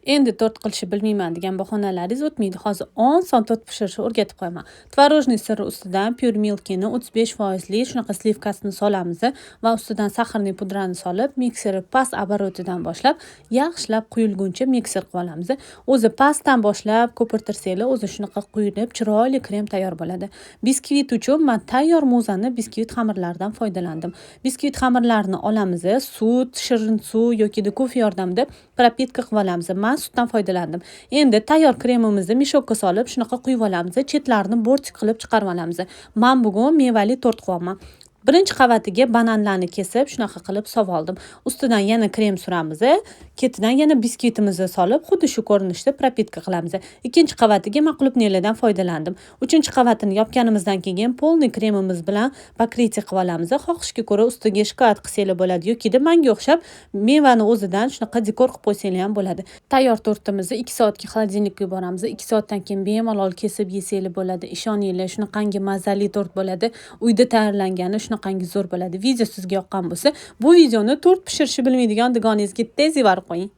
Endi tort qilishni bilmayman degan bahonalaringiz o'tmaydi. Hozir oson tort pishirishni o'rgatib qo'yaman. Tvorojniy siri ustidan pure milkini 35% shunaqa slivkasini solamiz va ustidan saxarniy pudrani solib, mikseri past обороtidan boshlab, yaxshilab quyilguncha mikser qilib olamiz. O'zi pastdan boshlab ko'pirtirsanglar, o'zi shunaqa quyilib, chiroyli krem tayyor bo'ladi. Biskvit uchun men tayyor muzani biskvit xamirlaridan foydalandim. Biskvit xamirlarini olamiz, sut, shirin suv yoki kofe yordamida propitka qilib olamiz. Men sutdan foydalandim. Endi tayyor kremimizni mishokka solib, shunaqa quyib olamiz. Chetlarini bortik qilib chiqarib olamiz. Men bugun mevali tort qilyapman. Birinchi qavatiga bananlarni kesib, shunaqa qilib solib oldim. Ustidan yana krem suramiz. Ketidan yana biskvitimizni solib, xuddi shu ko'rinishda propitka qilamiz. Ikkinchi qavatiga men qulupniylardan foydalandim. Uchinchi qavatini yopganimizdan keyin polniy kremimiz bilan pokritие qilib olamiz. Xohishga ko'ra ustiga shokolad qilsanglar bo'ladi yoki menga o'xshab mevani o'zidan shunaqa dekor qilib qo'ysanglar ham bo'ladi. Tayyor tortimizni 2 soatga xolodilnikka yuboramiz. 2 soatdan keyin bemalol kesib yesanglar bo'ladi. Ishoninglar, shunaqangi mazali tort bo'ladi. Uyda tayyorlangani shunaqangi zo'r bo'ladi. Video sizga yoqqan bo'lsa, bu videoni tort pishirishni bilmaydigan dugonangizga tez yuborib qo'ying.